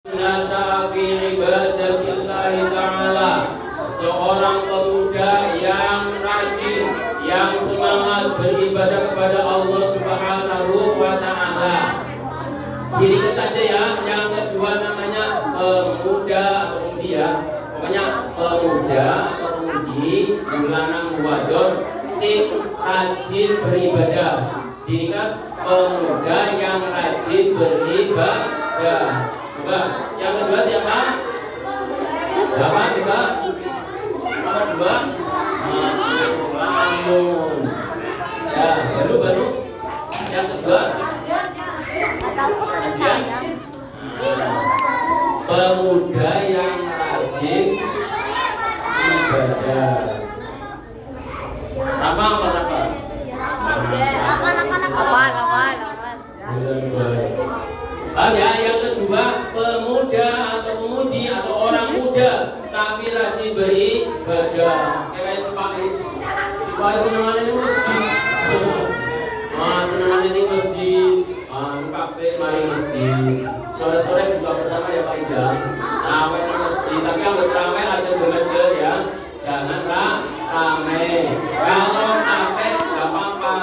Nasa fi ibadatillahi ta'ala, seorang pemuda yang rajin, yang semangat beribadah kepada Allah Subhanahu wa ta'ala. Diri saja ya. Yang kedua namanya pemuda atau pemudi ya. Pokoknya pemuda atau pemudi bulanang wadon sing rajin beribadah. Diri pemuda yang rajin beribadah. Coba, yang kedua siapa? Siapa coba? Nomor dua? Lamun. Ya, baru. Yang kedua? Takut ada saya. Pemuda yang rajin ibadah. Apa? Ya, yang kedua pemuda atau pemudi atau orang muda tapi rajin beribadah. Kayak sepais. Wah, senangannya ini masjid. Senangannya ini masjid. Kafe mari masjid. Sore-sore buka bersama ya Pak Iza. Sampai di masjid. Tapi yang ramai aja sebentar ya. Jangan ramai. Kalau ramai nggak apa-apa.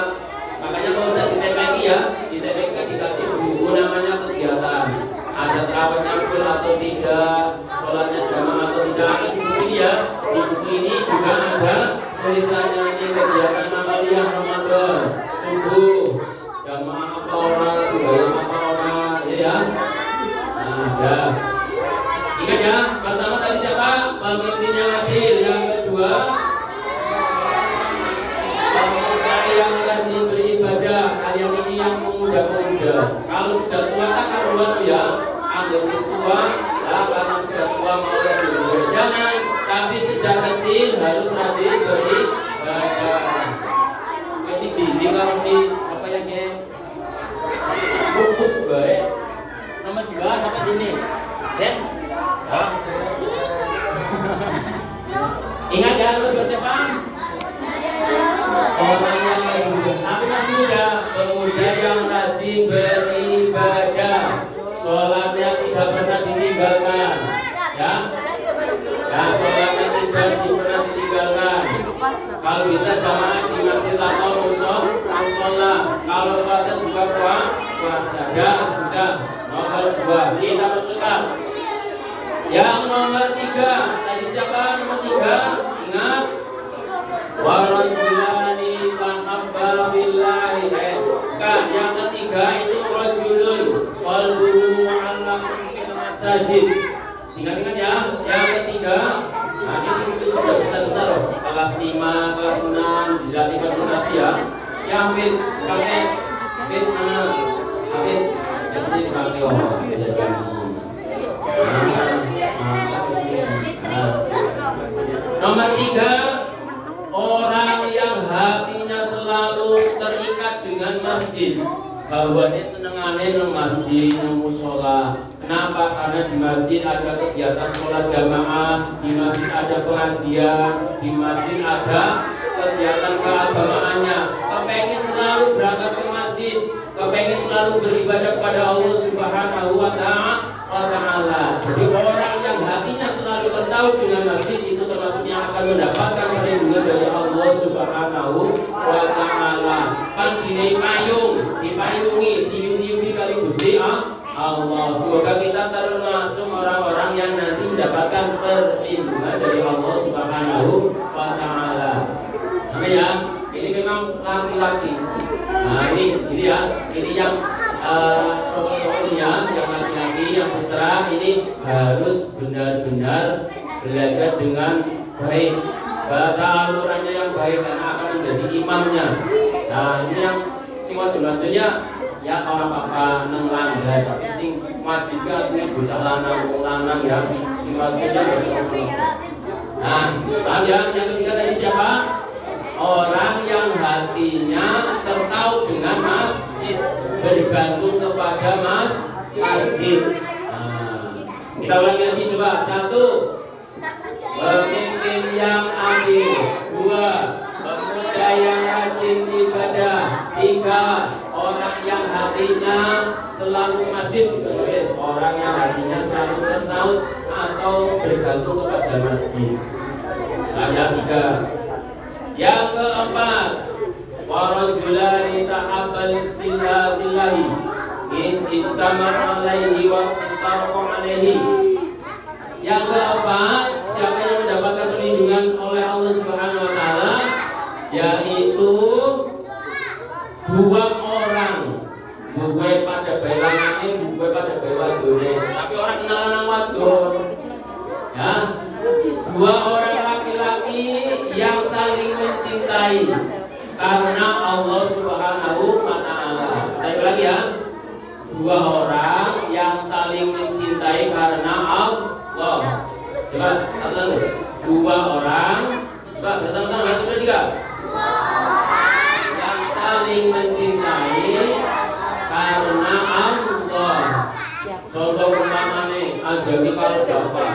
Makanya kalau saya di TPK ya, di TPK dikasih buku namanya kegiatan. Ada terawihnya full atau tidak, sholatnya jamaah atau tidak. Ada di buku ini ya. Di buku ini juga ada tulisannya ini kegiatan amaliyah Ramadan, subuh, jamaah apa orang, sembahyang apa orang, ya. Ada. Ingat ya, pertama tadi siapa? Pemimpin yang adil. Yang kedua, pemuda yang rajin beribadah. Kalian ini yang pemuda-pemuda. Kalau sudah tua tak karuan ya, anggap tua, karena sudah tua mau rajin beribadah. Jangan, tapi sejak kecil harus rajin beribadah. Masih dini kalau si apa yang kayak fokus baik. Nomor 2 sampai sini. Set. Ingat ya, nomor 2 siapa? Orang yang muda, tapi masih muda, pemuda yang rajin beribadah, sholatnya tidak pernah ditinggalkan, ya, sholatnya tidak pernah ditinggalkan. Kalau bisa jamaah di masjid atau musola, kalau puasa juga puasa, ya sudah. Nomor 2 kita percepat. Yang nomor 3 tadi siapa? Nomor 3 ingat. Warajulani tahabba billahi. Kan yang ketiga itu rajulun qalbuhu mu'allaqun fil masajid. Ingat ya, yang ketiga. Nah, di sini itu sudah besar-besar loh. Kelas 5, kelas 6 dilatih konsentrasi ya. Yang pakai mana? Habib yang sini dipakai Nomor 3, orang yang hatinya selalu terikat dengan masjid. Bahwanya senengane nang masjid, nang musola. Kenapa? Karena di masjid ada kegiatan sholat jamaah, di masjid ada pengajian, di masjid ada kegiatan keagamaannya. Kepengen selalu berangkat ke masjid, kepengen selalu beribadah kepada Allah Subhanahu wa ta'ala. Jadi orang yang hatinya selalu tertaut dengan masjid itu termasuknya akan mendapatkan perlindungan dari Allah Subhanahu wa ta'ala. Kan dipayungi, diyungi kali Gusti Allah. Semoga kita termasuk orang-orang yang nanti mendapatkan perlindungan dari Allah Subhanahu wa ta'ala. Oke ya, ini memang laki-laki. Nah ini ya, ini yang cowok-cowoknya, yang laki-laki, yang putra ini harus benar-benar belajar dengan baik, bahasa alurannya yang baik karena akan menjadi imamnya. Nah ini yang sing wadon-wadonnya ya orang apa nang langgar, tapi sing wajibnya sing bocah lanang ya sing wadonnya dari Allah. Nah, paham ya? Yang ketiga tadi siapa? Orang yang hatinya tertaut dengan masjid, bergantung kepada masjid. Nah, kita ulangi lagi coba. 1, pemimpin yang adil. 2, pemuda yang rajin ibadah. 3, orang yang hatinya selalu masjid. Orang yang hatinya selalu maut atau bergantung kepada masjid. Yang ketiga, yang keempat, warajulani tahabbal fillahi in ijtama' alaihi wa istaqa alaihi. Yang keempat, siapa yang mendapatkan perlindungan oleh Allah Subhanahu wa taala, yaitu dua orang. Bukan pada bayangannya, bukan pada bayangannya, tapi orang kenalan nang wadon. Ya, dua orang laki-laki yang saling mencintai karena Allah Subhanahu wa taala. Saya ulangi ya. Dua orang yang saling mencintai karena Allah. Coba, satu. Dua orang. Coba, bersama-sama. 1, 2, 3. Yang saling mencintai karena Allah. Contoh umpamane Azami karo Java.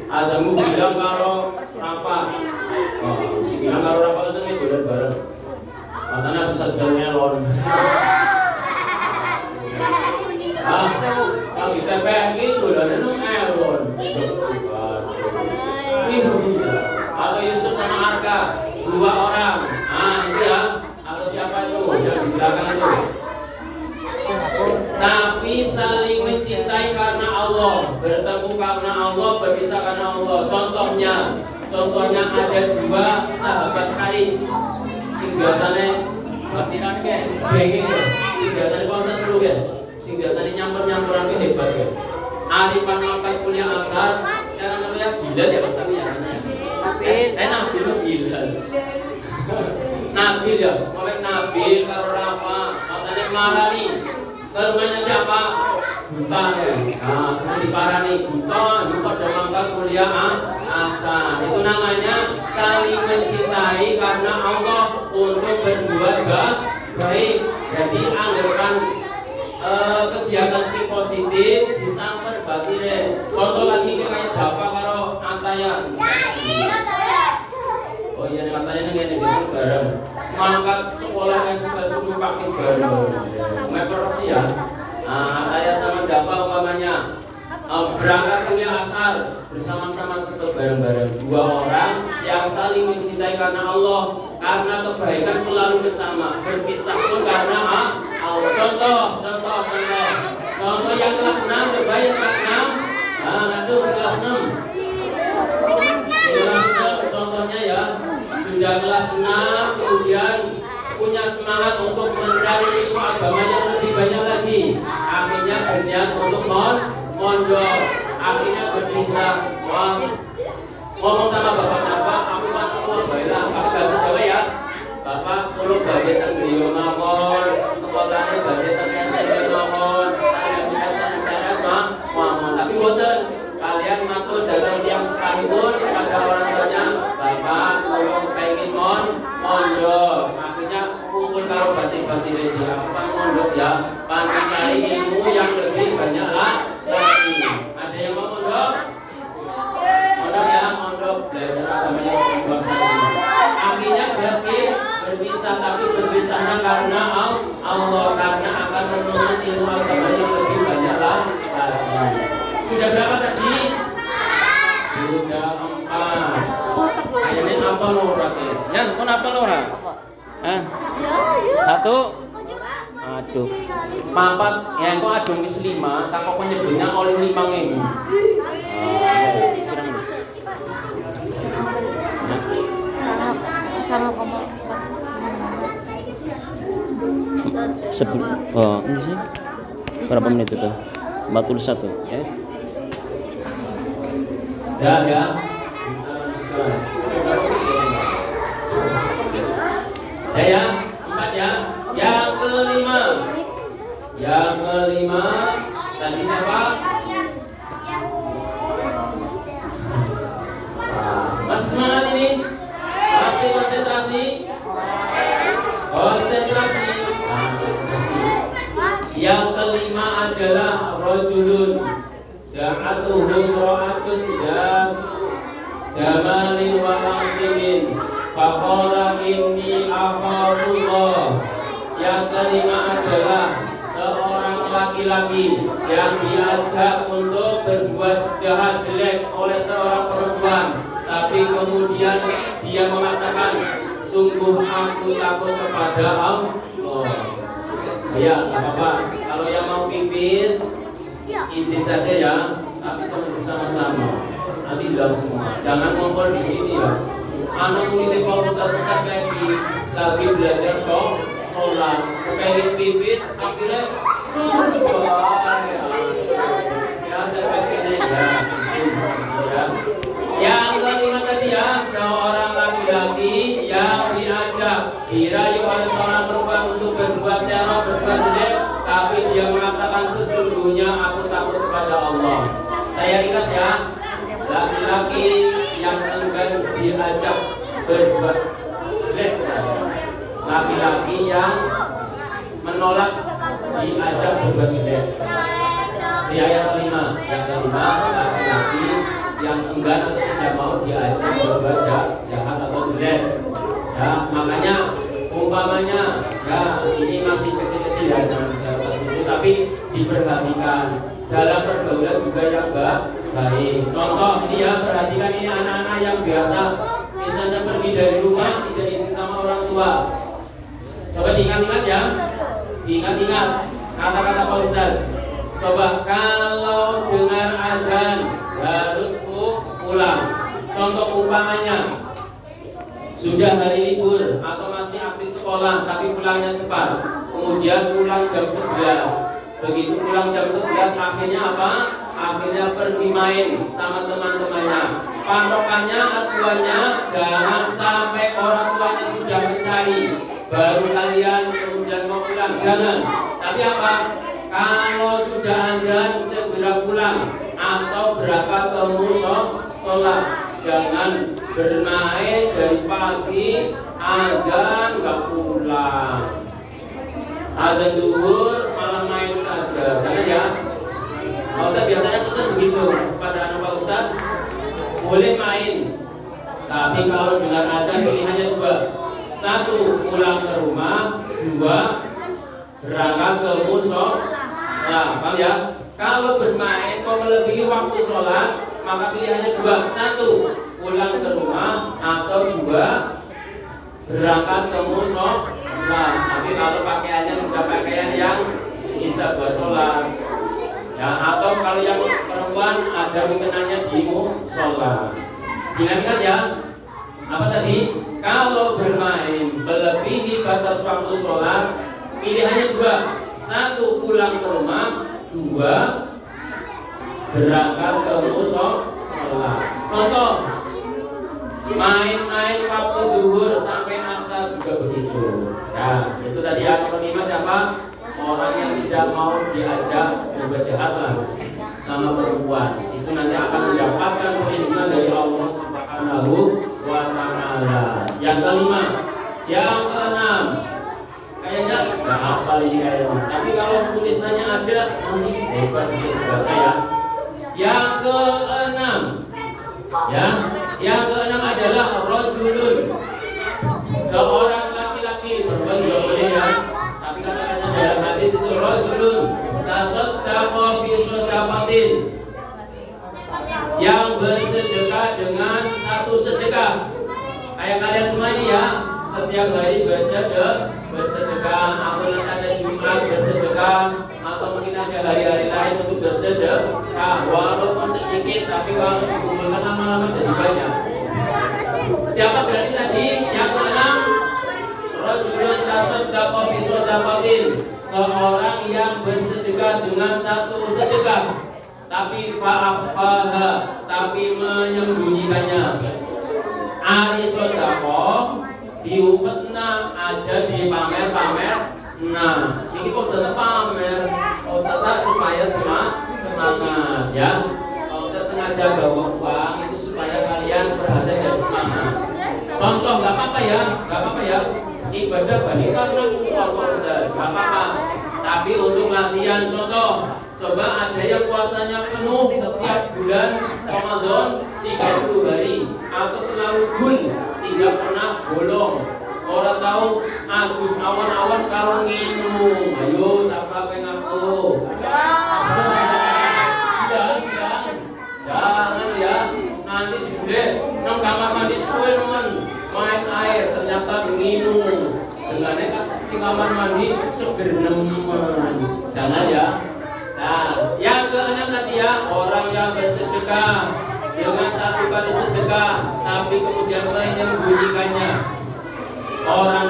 Azamu bilang karo Rafa. Oh, si bilang karo Rafa kesini dolan bareng. Matanya aku saja melon. Kalau kita pengen dolan itu melon. Atau Yusuf sama Arka, dua orang. Itu ya. Atau siapa itu yang di belakang itu? Tapi saling mencintai karena Allah, bertemu karena Allah, berpisah karena Allah. Contohnya ada dua sahabat karib. Sing biasane latihan ke, geng sing biasane puasa dulu ke, sing biasane nyamper-nyamperan ke hebat ke. Arifan makan kuliah asar, yang namanya Bilal ya maksudnya Bilal. Nabil ya, oleh Nabil karo Rafa, katanya marani. Ke rumahnya siapa? Buta ya. Nah, sedang diparani buta, pada mangkal kuliah asar. Itu namanya saling mencintai karena Allah untuk berbuat baik. Jadi anggapan kegiatan si positif disamper batire. Contoh lagi kayak Java karo Ataya. Oh iya, katanya ini bareng. Mangkat sekolah suka-suka pakai bareng. Meperok sih ya. Ataya sama Dava umpamanya berangkat kuliah asar bersama-sama cepet bareng-bareng. Dua orang yang saling mencintai karena Allah, karena kebaikan selalu bersama. Berpisah pun karena Allah. Contoh yang kelas 6, coba yang kelas 6. Langsung kelas 6. Contohnya ya, sudah kelas 6 kemudian punya semangat untuk mencari ilmu agama yang lebih banyak lagi. Akhirnya berniat untuk mondok. Akhirnya berpisah. Ngomong sama bapaknya, Pak, aku kan mau bayar. Pakai bahasa Jawa ya. Bapak perlu budget beliau mawon, sekolahnya budget SMP mawon, SMPTS mawon. Tapi boten, kalian matur dalam tiang sekalipun kepada orang tuanya, Bapak kalau pengen mondok. Akhirnya kumpul karo batin-batin dia, apa mondok ya, pantas cari ilmu yang lebih banyak lagi. Ada yang mau mondok? Mondok ya, mondok belajar agama yang berkuasa. Akhirnya berpisah, tapi berpisahnya karena Allah, karena akan menuntut ilmu agama yang lebih banyak lagi. Sudah berapa tadi? Sudah 4. Kayaknya apa Laura? Yan, kau apa Laura? Satu. Aduh. Papat, ya kau adung wis 5, tak kok nyebutnya oleh 5.000. Sama kamu. Ini sih berapa menit itu? 41 ya. Ya. Ya, 4 ya. Yang kelima tadi siapa? Masih semangat ini? Masih konsentrasi? Yang kelima adalah rajulun da'atuhum ra'atun dan jamalin wa nasimin faqala inni akhafullah. Yang kelima adalah seorang laki laki-laki yang diajak untuk berbuat jahat jelek oleh seorang perempuan, tapi kemudian dia mengatakan, sungguh aku takut kepada Allah. Ya, nggak apa-apa. Kalau yang mau pipis, izin saja ya, tapi jangan bersama-sama. Nanti bilang semua. Jangan ngumpul di sini ya. Anak murid kalau ustaz-ustaz kayak lagi belajar sholat, pengen pipis, akhirnya ya sebagainya ya. Yang kelima tadi ya, seorang laki-laki yang diajak dirayu oleh seorang perempuan untuk berbuat syarah, berbuat jelek, tapi dia mengatakan sesungguhnya aku takut kepada Allah. Saya ringkas ya, laki-laki yang enggan diajak berbuat jelek, laki-laki yang menolak diajak berbuat jelek. Di ayat kelima, yang kelima, laki-laki yang enggan atau tidak mau diajak berbuat jahat atau jelek. Ya, makanya umpamanya, ya ini masih kecil-kecil ya, jangan bicara itu, tapi diperhatikan dalam pergaulan juga yang baik. Contoh ini ya, perhatikan ini anak-anak yang biasa misalnya pergi dari rumah tidak izin sama orang tua. Coba diingat-ingat ya, diingat-ingat kata-kata Pak Ustaz. Coba kalau dengar azan harus pulang. Contoh umpamanya sudah hari libur atau masih aktif sekolah tapi pulangnya cepat, kemudian pulang jam 11. Begitu pulang jam 11 akhirnya apa? Akhirnya pergi main sama teman-temannya. Patokannya, acuannya jangan sampai orang tuanya sudah mencari baru kalian kemudian mau pulang, jangan. Tapi apa? Kalau sudah azan segera pulang atau berangkat ke musola. Jangan bermain dari pagi azan nggak pulang. Azan zuhur malah main saja. Jangan ya. Pak Ustaz biasanya pesan begitu kepada anak Pak Ustaz. Boleh main, tapi kalau dengar azan pilihannya dua. Satu, pulang ke rumah. Dua, berangkat ke musola. Nah, paham ya? Kalau bermain kok melebihi waktu sholat, maka pilihannya dua. Satu, pulang ke rumah. Atau dua, berangkat ke musola. Nah, tapi kalau pakaiannya sudah pakaian yang bisa buat sholat ya, atau kalau yang perempuan ada mikenannya di musola. Ingat-ingat ya, apa tadi? Kalau bermain melebihi batas waktu sholat, pilihannya dua. Satu, pulang ke rumah. Dua, berangkat ke musola. Contoh, main-main waktu zuhur sampai asar juga begitu. Ya, itu tadi yang kelima siapa? Orang yang tidak mau diajak berbuat jahat lah sama perempuan. Itu nanti akan mendapatkan perlindungan dari Allah Subhanahu wa Ta'ala. Yang kelima, yang keenam. Kayaknya nggak hafal ini kayaknya. Tapi kalau tulisannya ada, nanti hebat bisa dibaca ya. Yang keenam, ya, yang keenam adalah rajulun, seorang laki-laki. Perempuan juga boleh ya. Tapi kata-kata dalam hadis itu rajulun tasaddaqa bi shadaqatin, yang bersedekah dengan satu sedekah. Kayak kalian semuanya ya, setiap hari bersedekah, atau nanti ada Jumat bersedekah, atau mungkin ada hari-hari lain untuk bersedekah. Walaupun sedikit, tapi kalau dikumpulkan lama-lama jadi banyak. Siapa berarti tadi? Yang keenam, rajulun tasaddaqa bi shadaqatin, seorang yang bersedekah dengan satu sedekah, tapi fa'afaha, tapi menyembunyikannya. Ari sedekah diumpetna aja di pamer-pamer. Nah, ini kok sudah pamer, Ustaz supaya semangat ya. Ustaz sengaja bawa uang itu supaya kalian perhatian dan semangat. Contoh, nggak apa-apa ya, ibadah bagi karena Ustaz, nggak apa-apa. Tapi untuk latihan, contoh, coba ada yang puasanya penuh setiap bulan Ramadan 30 hari atau selalu full, tidak pernah bolong. Orang tahu Agus awan-awan kalau nginum. Ayo siapa yang ngaku? Jangan ya. Nanti juga nang kamar mandi suwe teman main air ternyata nginum. Dengannya pas di kamar mandi seger nemen. Jangan ya. Nah, yang keenam tadi ya, orang yang bersedekah dengan satu kali sedekah tapi kemudian menyembunyikannya. Orang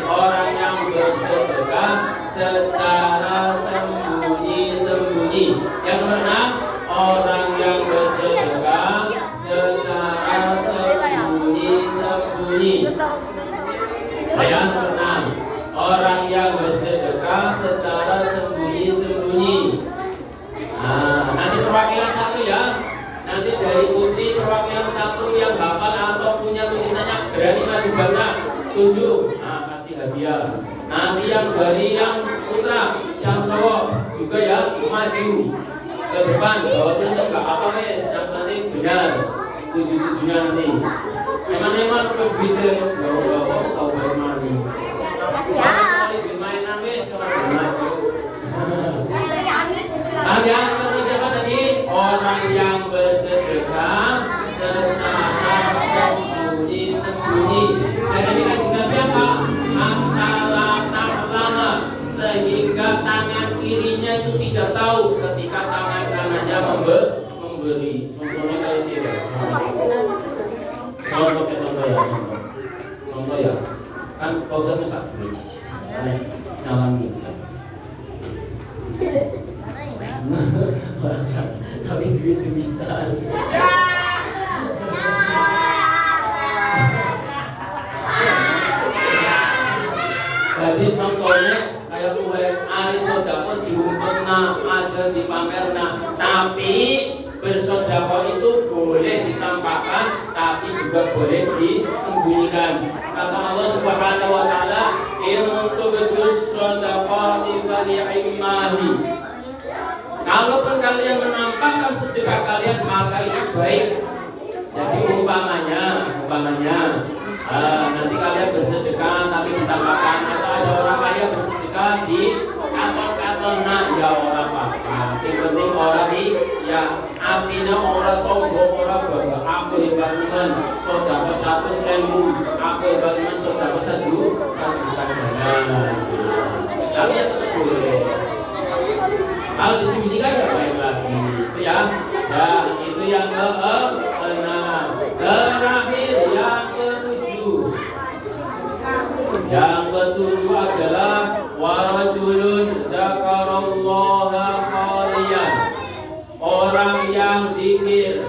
orang yang bersedekah secara sembunyi-sembunyi. Yang keenam, orang yang bersedekah secara sembunyi-sembunyi. Yang keenam, orang yang bersedekah secara sembunyi-sembunyi. Nah, nanti perwakilan satu ya. Nanti dari putri perwakilan satu yang hafal atau punya tulisannya berani maju baca 7. Nah, kasih hadiah. Nanti yang dari yang putra, yang cowok juga ya maju ke depan. Bawa tulisan nggak apa wes, yang penting benar 7-7-nya nanti. Emang ke duit bawa tahu bermani. Sekali bermainan wes kalau maju. Yang siapa tadi? Orang yang bersedekah secara sembunyi-sembunyi. Dan ini kan juga apa? Antara lama sehingga tangan kirinya itu tidak tahu ketika tangan kanannya memberi. Contohnya kayak ini ya. Contoh ya. Kan pausanya satu. Nyalami. Tapi duit-duitan. Jadi contohnya kayak kue ari sodako diumpetna aja dipamerna, tapi bersodako itu boleh ditampakkan, tapi juga boleh disembunyikan. Kata Allah Subhanahu Wa Taala, "Untuk bedus sodako tifali'imani." Kalaupun kalian menampakkan sedekah kalian maka itu baik. Jadi umpamanya nanti kalian bersedekah tapi ditampakkan, atau ada orang kaya bersedekah di kantor-kantor, nah ya orang apa. Yang penting orang ini ya artinya orang sombong, orang bangga. Aku hebat teman, saudara 100.000. Aku hebat teman, saudara 1 juta jangan. Tapi ya tetap boleh. Kalau disembunyikan ya baik lagi. Itu ya. Ya, itu yang ke-6. Terakhir yang ke-7. Yang ke-7 adalah warajulun dzakarallaha khaliyan. Orang yang zikir,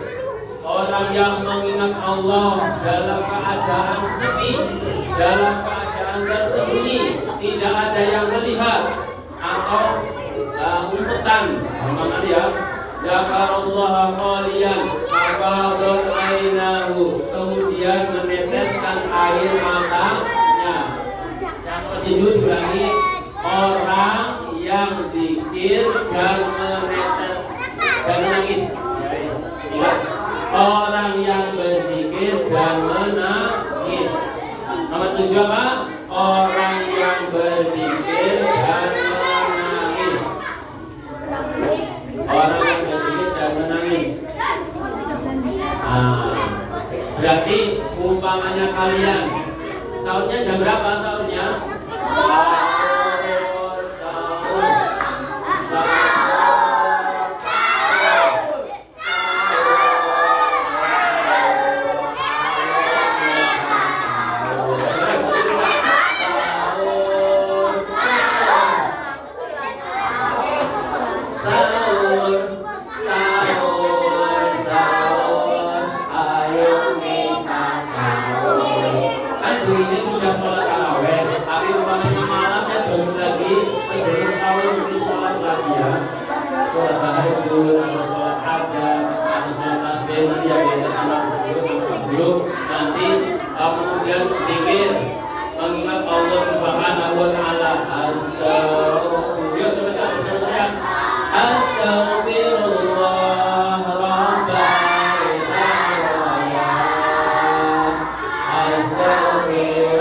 orang yang mengingat Allah dalam keadaan sepi, dalam keadaan tersembunyi, tidak ada yang melihat atau umpetan, mana dia? Dzakarallaha khaliyan, faqadat ainahu, kemudian meneteskan air matanya. Yang ke-7 berarti orang yang zikir dan menetes dan menangis. Orang yang berzikir dan menangis. Nomor 7 apa? Orang yang berzikir dan menangis. Orang yang berzikir dan menangis. Berarti umpamanya kalian sahurnya jam berapa sahurnya? Nanti kemudian zikir mengingat Allah Subhanahu Wa Taala. Astaghfirullah Rabbal Alamin. Astaghfirullah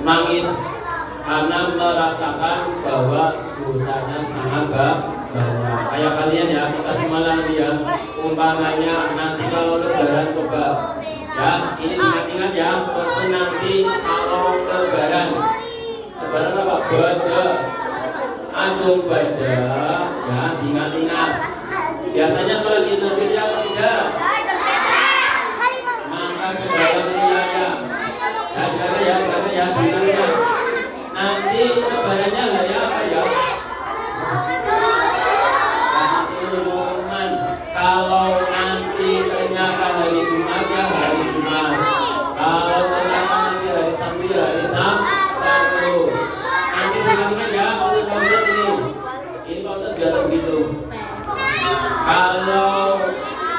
Nangis karena merasakan bahwa dosanya sangat banyak. Kayak kalian ya, kita semalam ya, umpamanya nanti kalau lebaran coba ya, ini ingat-ingat ya, pesen nanti kalau lebaran apa? Bada, antum bada, ya ingat-ingat. Biasanya sholat Idul Fitri apa tidak? Maka saudara ya. Nanti lebarannya hari apa ya? Nanti pengumuman. Kalau nanti ternyata hari Jumat ya hari Jumat. Kalau ternyata nanti hari Sabtu ya hari Sabtu. Nanti ingat ya, maksud ini maksud biasa begitu. Kalau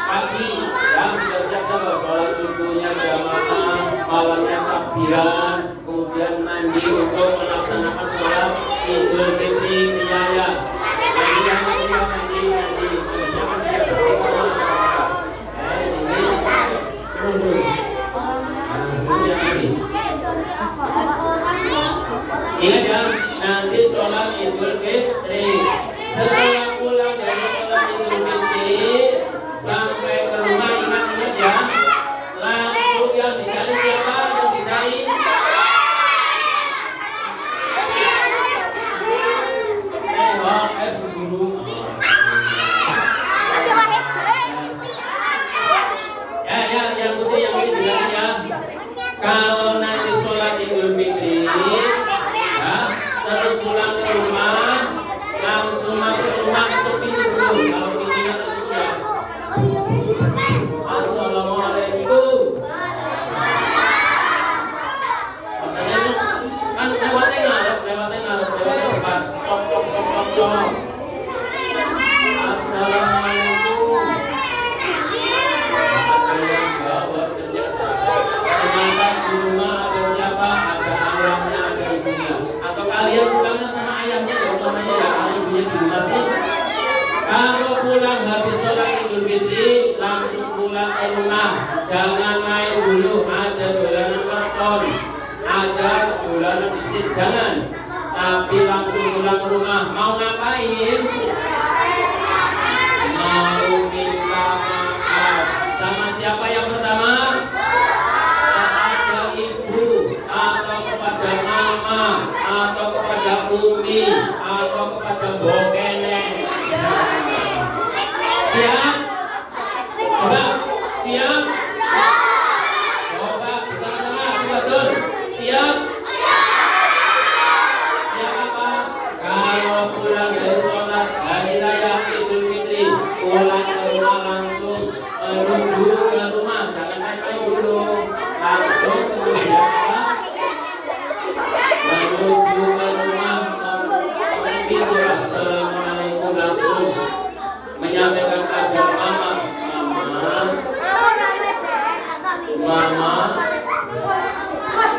pagi ya sudah siap-siap sholat subuhnya jamaah, malamnya takbiran, kemudian mandi untuk melaksanakan sholat Idul Fitri ya. Ingat ya, nanti sholat Idul Fitri. Setelah pulang dari sholat Idul Fitri sampai ke rumah, ingat-ingat ya, langsung yang dicari siapa? Yang dicari guru. Ya, yang putih yang ini ya. Kalau nanti sholat Idul Fitri, ya, terus pulang ke rumah, langsung masuk rumah untuk pintu dulu. Kalau pintunya tertutup ya. Assalamualaikum. Pertanyaannya kan lewatnya ngarep depan. Cok. Assalamualaikum. Ada yang jawab ternyata. Ternyata di rumah ada siapa? Ada ayahnya, ada ibunya. Atau kalian pulangnya sama ayahnya, umpamanya ya, kalau ibunya di rumah sih. Kalau pulang habis sholat Idul Fitri, langsung pulang ke rumah. Jangan main dulu, aja dolanan karton, aja dolanan disit, jangan. Tapi langsung pulang ke rumah. Mau ngapain? Mau minta maaf. Sama siapa yang pertama? Kepada ibu, atau kepada mama, atau kepada umi, atau kepada bokene. Siap? Coba, siap? Coba, bersama-sama, sebagus. Siap? Siap apa? Kalau pulang dari sholat hari raya Idul Fitri, pulang ke rumah langsung menuju ke rumah. Jangan main-main dulu. Langsung kemudian menuju ke rumah, pintu assalamualaikum, langsung menyampaikan kepada mama.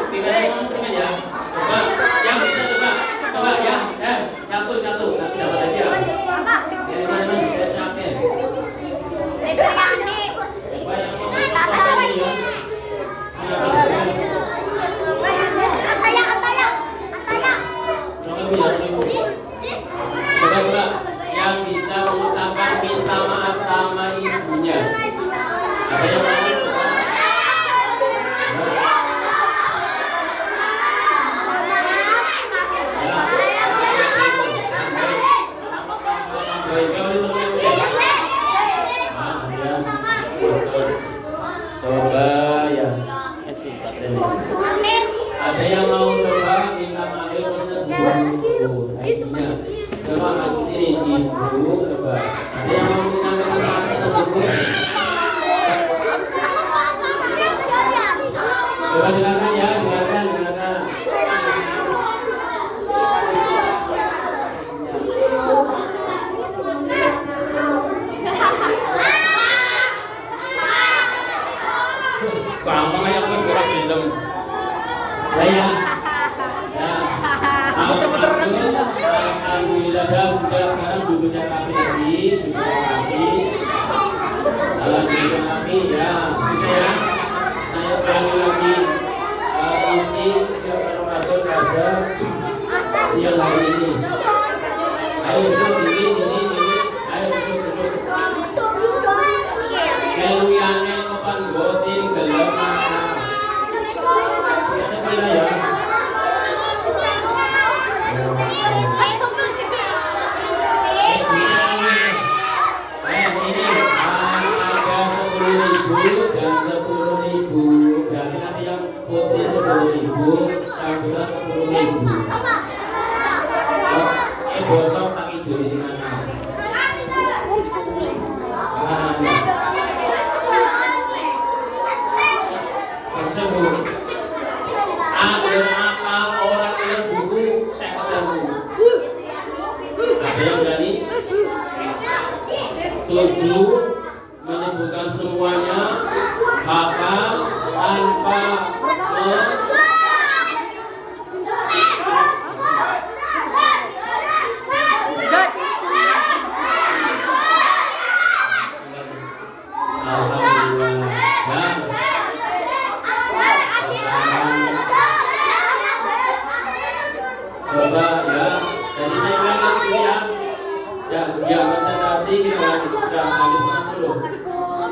Pindah yang ya. Coba, yang bisa coba ya. Satu. Nanti dapat lagi ya. Dari mana dari siapa? Coba yang mau masuk ini ya. Coba yang bisa mengucapkan minta maaf sama ibunya. Ada yang mau coba? Coba ya. Ada yang mau coba minta maaf ibu? Coba masuk sini ibu, coba. Ada yang mau minta maaf ibu? siang hari ini. Ayo duduk, duduk. Ayo duduk. Keluyane opan gosing gelem masak. Ada kira ya. Ini ada 10.000 dan 10.000. Berarti nanti yang putih 10.000, yang putih 10.000. Bosok tak hijau di sini. Ada apa orang yang buku saya ketemu. Ada yang berani? 7 menyebutkan semuanya hafal tanpa coba ya, jadi saya bilang gitu ya konsentrasi kita sudah habis masuk.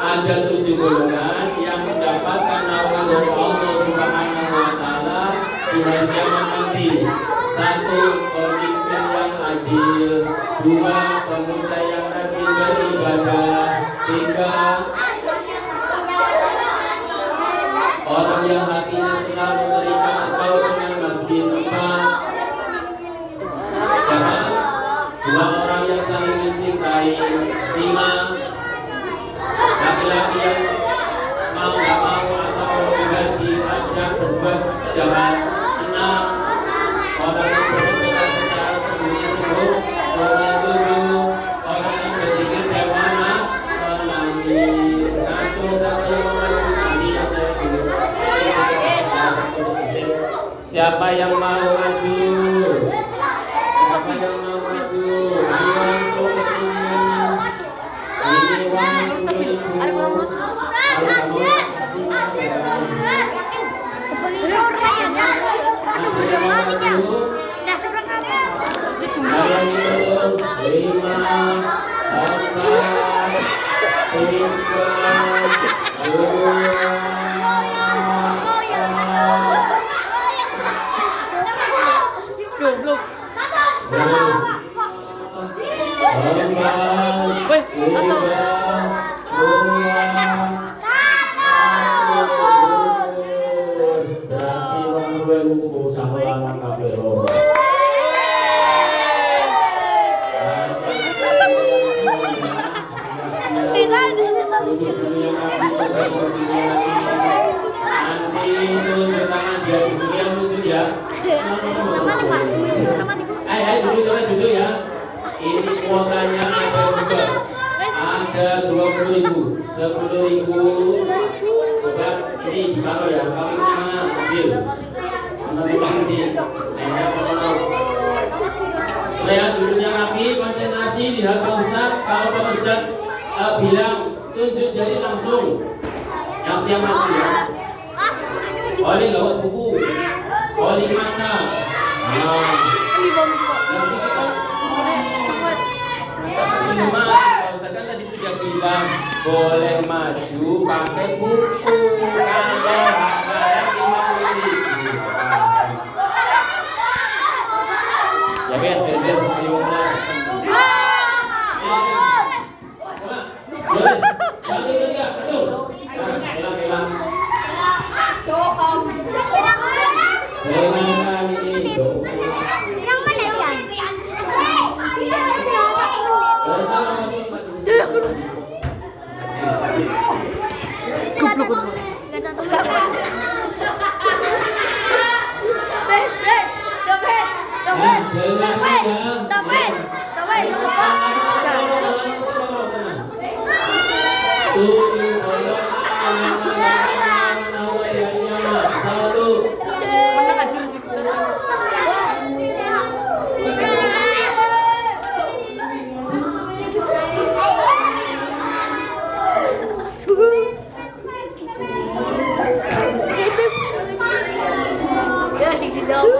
Ada 7 golongan yang mendapatkan naungan dari Allah Subhanahu wa Ta'ala di hari kiamat nanti. 1. Pemimpin yang adil. 2. Pemuda yang rajin beribadah. 3. Orang yang hatinya selalu terikat atau dengan masjid. 4. 2 orang yang saling mencintai. 5. Laki-laki yang mau gak mau atau juga diajak berbuat jahat. 6. Orang yang bersedekah secara sembunyi-sembunyi. 7. Orang yang berpikir bagaimana menangis. 1. Siapa yang maju? Ini yang saya dulu. Siapa yang mau maju? Siapa yang mau maju? Langsung sini. Ini langsung Kepaling sore ya. Aduh berapa nih ya? Dah sore apa? Itu Lima, goblok. Woi, langsung. Duduk ya. Ini kuotanya ada juga. Ada 20.000, 10.000. Coba ini gimana ya? Kamu mana? Ambil. Ambil sini. Supaya duduknya rapi, konsentrasi, lihat Pak Ustadz. Kalau Pak Ustadz bilang tunjuk jari langsung. Yang siap maju ya. Oli gawat buku. Oli maca. Pak Ustadz kan tadi sudah bilang boleh maju pakai buku. Kalau harganya 50.000. Ya beres. Gigi jauh.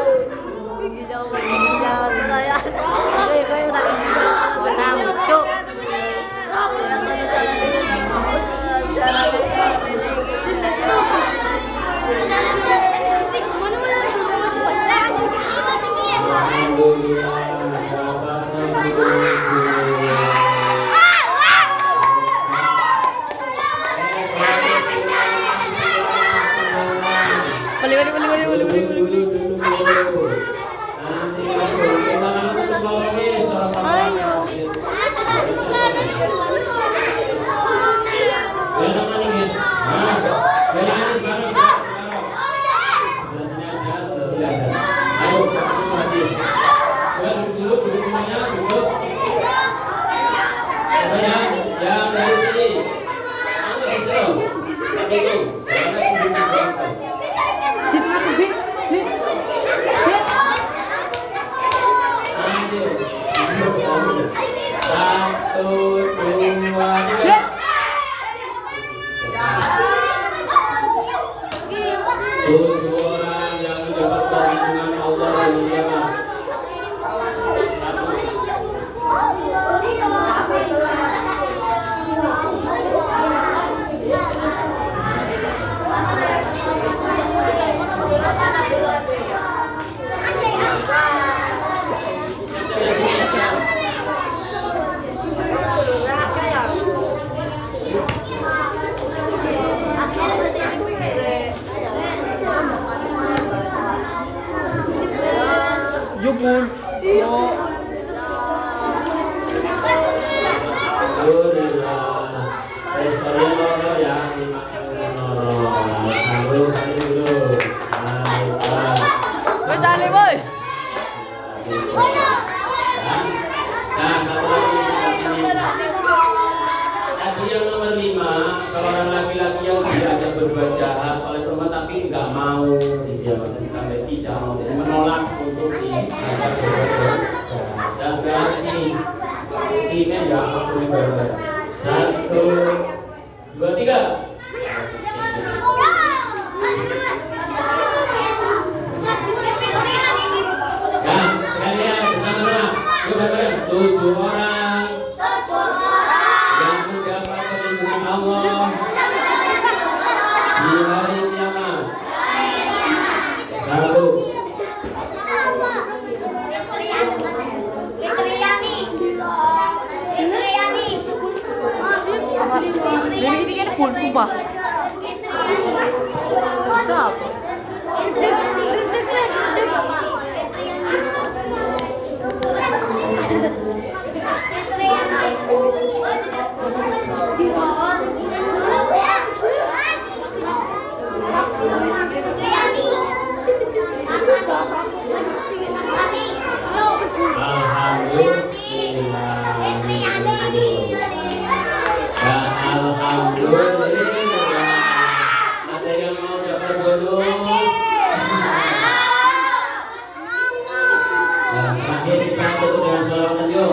Tujuh orang yang mendapat perlindungan Allah dan jamaah. Yupul. Tadi yang nomor 5, seorang laki-laki yang diajak berbuat jahat oleh perempuan tapi nggak mau, dia maksudnya sampai tidak mau, jadi menolak untuk diajak berbuat jahat. Dan sekarang timnya nggak maksudnya berbuat. 1, 2, 3. Nah, kalian bersama-sama, yuk bareng. 7 orang yang mendapat perlindungan Allah di hari kiamat. 1. Ini kan full sumpah. Stop. Ada yang mau dapat bonus? Nah, terakhir kita tutup dengan sholawat yuk.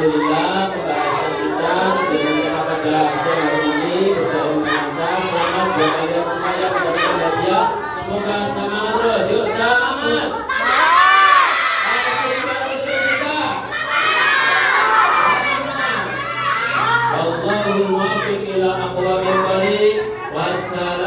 Alhamdulillah pembahasan kita diberikan pada sore hari ini berjalan lancar. Selamat buat kalian semua yang sudah berbahagia. Semoga semangat terus. Yuk semangat. Allahumma muwaffiq ila aqwamil thoriq. Wassalamu